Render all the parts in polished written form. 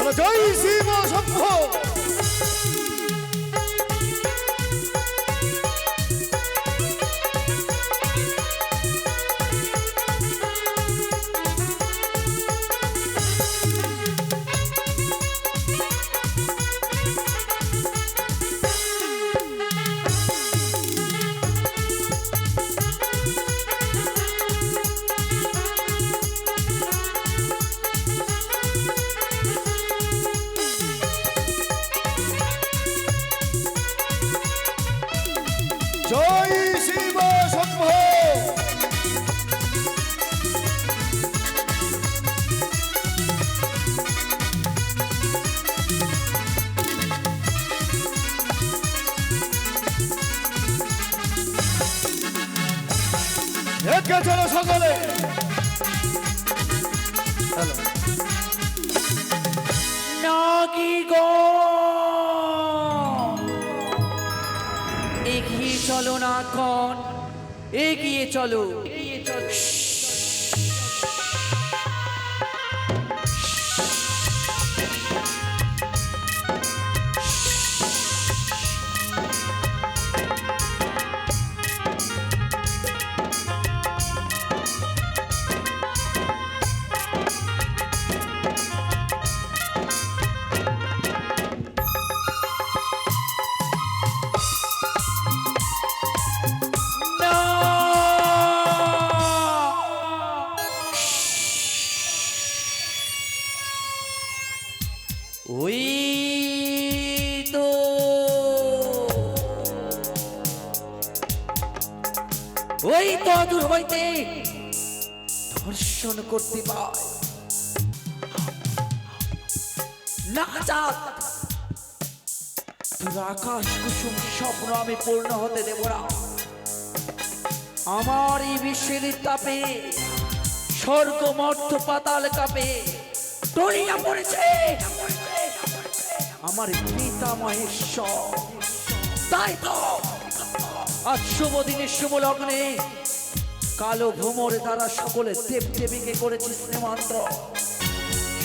বলো জয় শিব শম্ভু। জয় শিব শম্ভু। একে চলো সকলে। নাগি গো এগিয়ে চলো না কোন, এগিয়ে চলো। ওই তো ওই তো দূর হইতে দর্শন করতে পায় না চাঁদ। তোর আকাশ কুসুম স্বপ্ন আমি পূর্ণ হতে দেব না। আমার এই বিশ্বের তাপে স্বর্গ মর্ত পাতাল কাপে টইয়া পড়েছে আমার পিতা মহেশ্বর। তাই তো আজ শুভ দিনের শুভ লগ্নে কালো ভ্রমর দ্বারা সকলে দেব দেবীকে করেছি শ্রীমন্ত।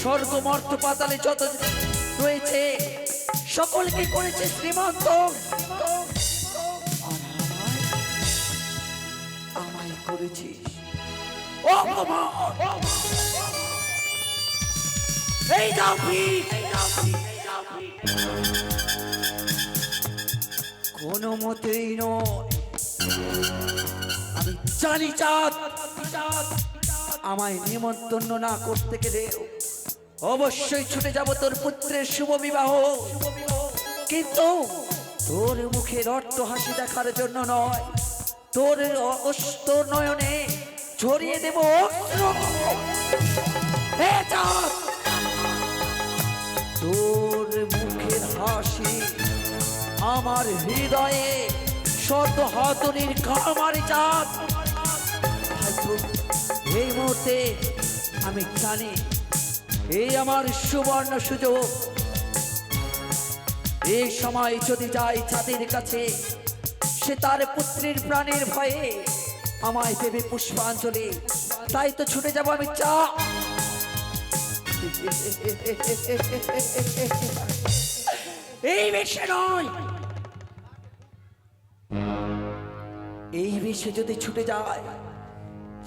স্বর্গ মর্ত পাতালে যত রয়েছে সকলকে করেছে শ্রীমন্ত। আমায় করেছিস অপমান। এই দাবি কোনো মতেই নয়। আমি জানি চাঁদ আমায় নিমন্ত্রণ না করতে গেলে অবশ্যই ছুটে যাব তোর পুত্রের শুভ বিবাহ, কিন্তু তোর মুখের অট্ট হাসি দেখার জন্য নয়। তোর তোর নয়নে ছড়িয়ে দেব অশ্রু। হে চাঁদ, তোর মুখের হাসি আমার হৃদয়ে শত হাতুড়ির কামারি চাঁদ। এই মুহূর্তে আমি জানি এই আমার সুবর্ণ সুযোগ। এই সময় যদি যাই চাঁদের কাছে, সে তার পুত্রের প্রাণের ভয়ে আমায় দেবে পুষ্পাঞ্জলি। তাই তো ছুটে যাব আমি চাঁদ। এই বেশে নয়, এই বেশে যদি ছুটে যায়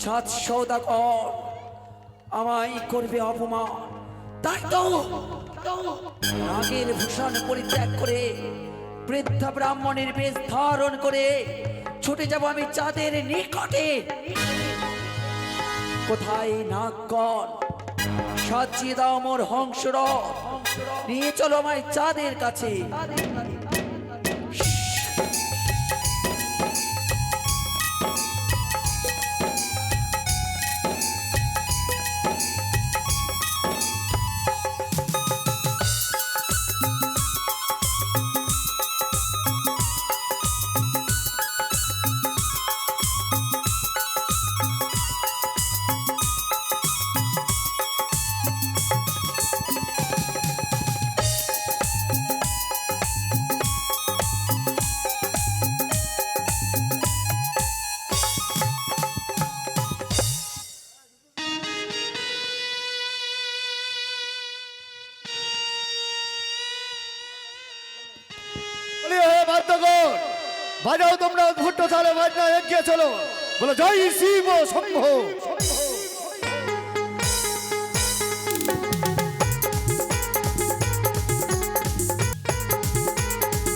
চাঁদ সওদাগর আমায় করবে অপমান। তাই তো নাগের ভূষণ পরিত্যাগ করে বৃদ্ধা ব্রাহ্মণের বেশ ধারণ করে ছুটে যাব আমি চাঁদের নিকটে। কোথায় নাগগণ, সাজিয়ে দাও মোর হংসরথ, নিয়ে চলো আমায় চাঁদের কাছে। বাদ্যগণ বাজাও তোমরা উদ্ভুট তালে বাজনা এগিয়ে চলো, বলো জয় শিব শম্ভু।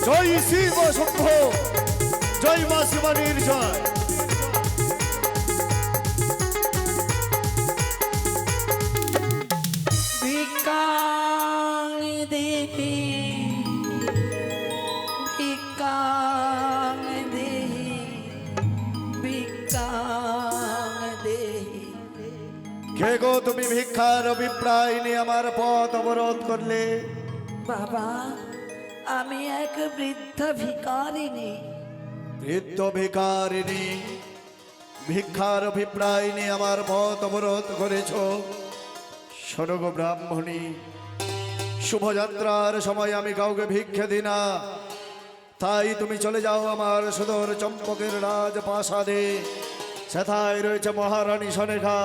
জয় শিব শম্ভু, জয় মা শিবানীর জয়। ভিক্ষাং দেহি ভিক্ষাং দেহি ভিক্ষাং দেহি। কে গো তুমি ভিক্ষার অভিপ্রায় নিয়ে আমার পথ অবরোধ করলে? বাবা, আমি এক বৃদ্ধ ভিখারিনী। বৃদ্ধ ভিখারিনী, ভিক্ষার অভিপ্রায় নিয়ে আমার পথ অবরোধ করেছ? শোনো গো ব্রাহ্মণী, শুভযাত্রার সময় আমি কাউকে ভিক্ষে দিই না। তাই তুমি চলে যাও আমার সুদূর চম্পকের রাজপ্রাসাদে। সেথায় রয়েছে মহারানী সনেখা,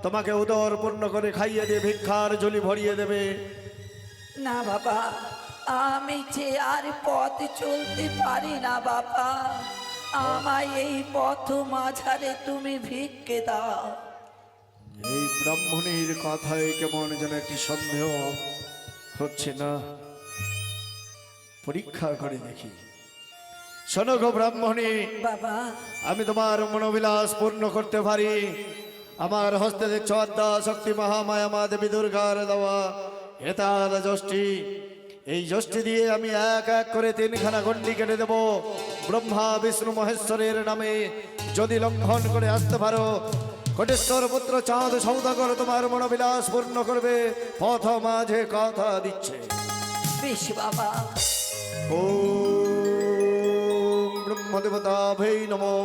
তোমাকে উদর পূর্ণ করে খাইয়ে দিয়ে ভিক্ষার ঝুলি ভরিয়ে দেবে। না বাবা, আমি যে আর পথ চলতে পারি না বাবা, আমায় এই পথ মাঝারে তুমি ভিক্ষে দাও। এই ব্রাহ্মণীর কথায় কেমন যেন একটি সন্দেহ হচ্ছে না, পরীক্ষা করে দেখি। শোনো গো ব্রাহ্মণী, বাবা, আমি তোমার মনোবিলাস পূর্ণ করতে পারি। আমার হস্তে দেখছো আদ্যা শক্তি মহামায়া মা দেবী দুর্গার দেওয়া হেতাল যষ্টি। এই যষ্টি দিয়ে আমি এক এক করে 3খানা গণ্ডি কেটে দেব। ব্রহ্মা বিষ্ণু মহেশ্বরের নামে যদি লঙ্ঘন করে আসতে পারো, কোটেশ্বর পুত্র চাঁদ সৌদাগর তোমার মনোবিলাস পূর্ণ করবে, পথ মাঝে কথা দিচ্ছে। বেশ বাবা। ওম ব্রহ্মদেবতা ভৈ নমো,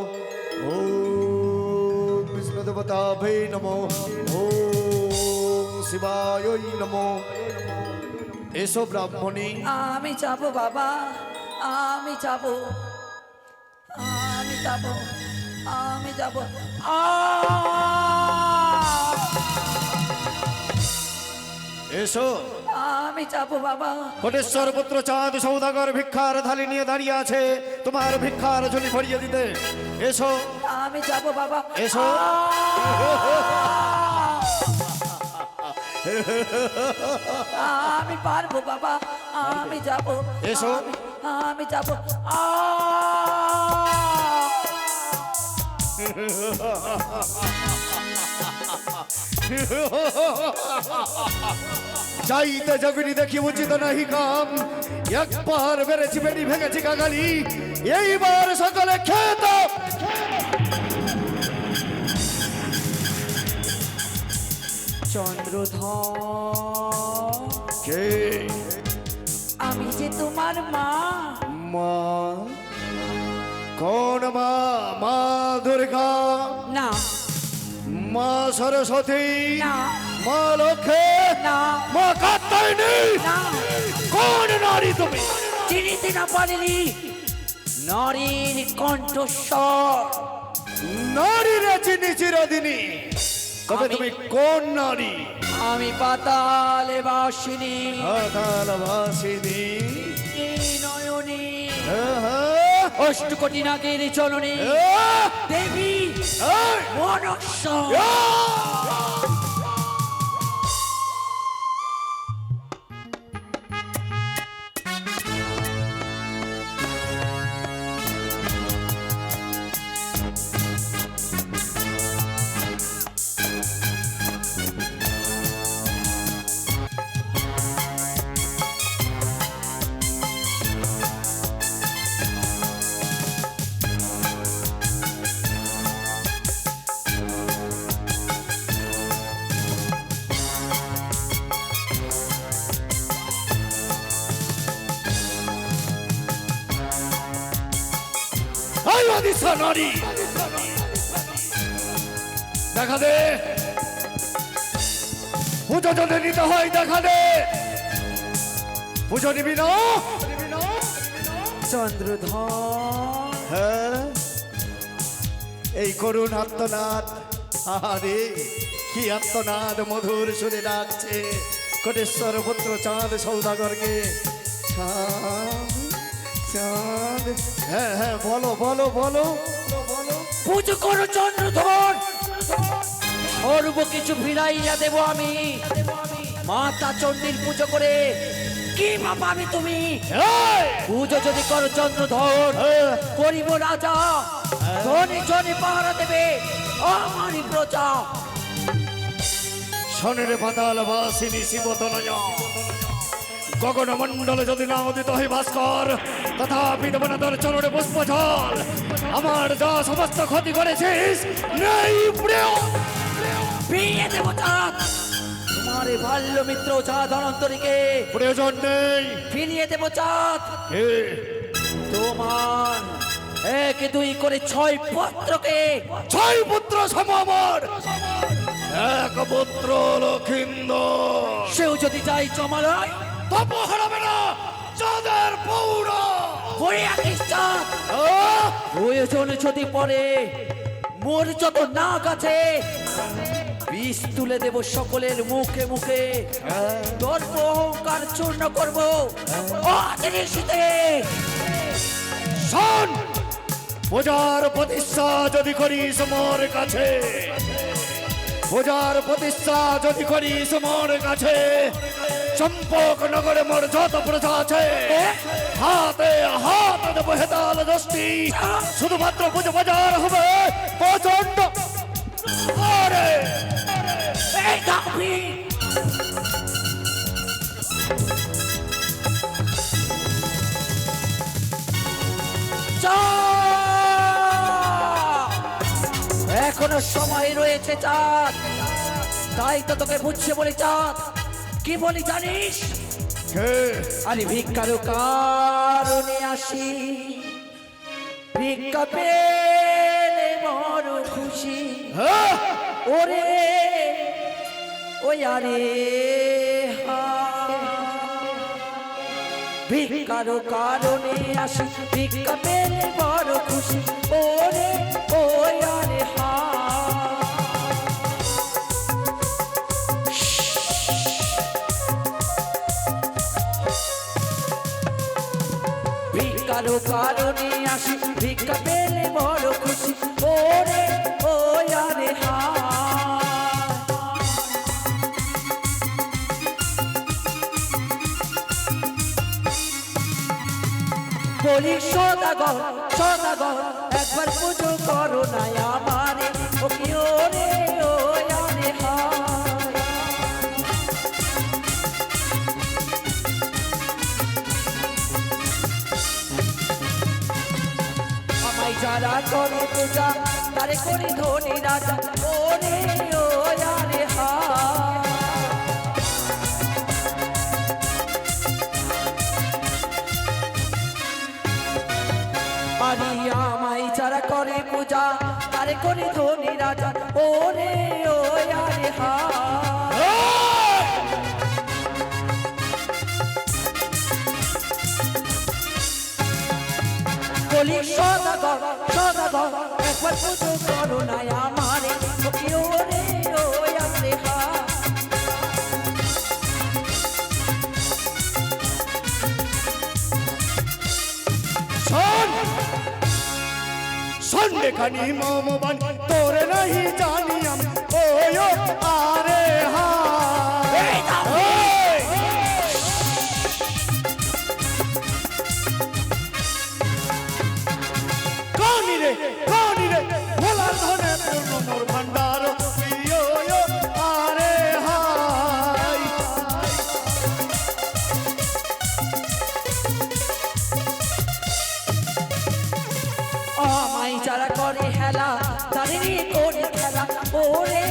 ওম বিষ্ণুদেবতা ভৈ নমো, ওম শিবায় নমো। এসো ব্রাহ্মণী। আমি যাব বাবা, আমি যাব, আমি যাব, আমি যাব। এসো। আমি যাব বাবা। কোটেশ্বর পুত্র চাঁদ সৌদাগর ভিক্ষার থালি নিয়ে দাঁড়িয়ে আছে তোমার ভিক্ষার ঝুলি ভরিয়ে দিতে। এসো। আমি যাব বাবা। এসো। আমি পারবো বাবা, আমি যাব। এসো। আমি যাব। যাইতে জগনি দেখি উচিত নাহি কাম, একবার বেড়েছি বেড়ি ভেঙেছি কাগালি, এইবার সকলে খেত। চন্দ্রধর, কে? আমি যে তোমার মা। মা? কোন মা? মা দুর্গা? না মা সরস্বতী? না মা লক্ষ্মী? না মা কাত্যায়নী? না। কোন নারী তুমি? চিনিতে না পারিনি নারীর কণ্ঠস্বর। নারীরে চিনি চিরদিনী, তবে তুমি কোন নারী? আমি পাতালে বাসিনী, পাতালবাসিনী। নয়নী, হ্যাঁ। অষ্টকোটি নাগের চলনী দেবী মনস্য। নারী দেখা দে, পুজো যদি নিতে হয় দেখা দে। পুজো নিবি না? চন্দ্রধর, হ্যাঁ, এই করুণ আত্মনাদ। আরে কি আত্মনাদ মধুর সুরে ডাকছে কোটেশ্বর পুত্র চাঁদ সৌদাগরকে। চাঁদ চাঁদ হ্যাঁ হ্যাঁ বলো বলো বলো বলো। পুজো করো চন্দ্রধর, সর্ব কিছু ফিরাইয়া দেব আমি। মাতা চণ্ডীর পুজো করে কি বাবা আমি তুমি এই! পুজো যদি করো চন্দ্রধর, হ্যাঁ। করিব রাজা, ধনী জনে পাহারা দেবে আমারই প্রজা। শনের পাতাল বাসিনী শিবতনয় গগন মণ্ডল যদি না উদিত হয় ভাস্কর, তথাপি দেব না তোর চরণে পুষ্প জল। আমার যা সমস্ত ক্ষতি করেছিস নেই প্রিয়। বিয়ে দেব চাঁদ, তোমার এই বাল্য মিত্র চাঁদ অনন্তরীকে প্রয়োজন নেই। ফিরিয়ে দেব চাঁদ। হে, তোমার এক দুই করে 6 পুত্রকে ছয় পুত্র সম আমার, এক পুত্র লক্ষিন্দর। সেও যদি যাই চমালয় তপ হারাবে না চাঁদের পৌরা। হয়ে আসিস চাঁদ। প্রয়োজন যদি পড়ে মোর যত নাক আছে বিষ তুলে দেব সকলের মুখে মুখে। দর্প অহংকার চূর্ণ করবো অদৃশ্যতে। শোন, পূজার প্রতিষ্ঠা যদি করিস মোর কাছে, পূজার প্রতিষ্ঠা যদি করিস মোর কাছে, চম্পক নগরে মোর যত প্রজা আছে হাতে হাত দেবো হেতাল দশটি। শুধুমাত্র পুজো বাজার হবে প্রচন্ড। আরে এই কাপি এখনো সময় রয়েছে চাঁদ, তাই তো তোকে বুঝছে বলি চাঁদ। কি বলি জানিস? কে? আরে ভিক্ষার কারণে আসি, ভিক্ষা পেলে বড় খুশি। হ্যাঁ? ওরে ওই আরে ভিক্ষার কারণে আসি, ভিক্ষা পেলে বড় খুশি। ওরে ওই আরে হা ভিক্ষার কারণে আসি, ভিক্ষা পেলে বড় খুশি। ওরে ওই আরে হা বলি সদাগর সদাগর, একবার পুজো করো না আমারে। ও কি ওরে ওই আরে হা আমায় যারা করে পূজা তারে করি ধনী রাজা। ওরে ওই আরে হা আরে আমায় যারা করে পূজা তারে করি ধনী রাজা। ওরে ওই আরে হা বলি সদাগর সদাগর, একবার পুজো করো না আমারে। ও কি ওরে ওই আরে হা শোন, সন্ধ্যে খানি মমবান তোরে নাহি জানি আমি। ওই ও আরে হায়। ওই! কানি রে ভোলার ধনে পূর্ণ মোর ভান্ডার। প্রিয় ও আরে হায়। আমায় যারা করে হেলা তাদেরই করি খেলা। ওরে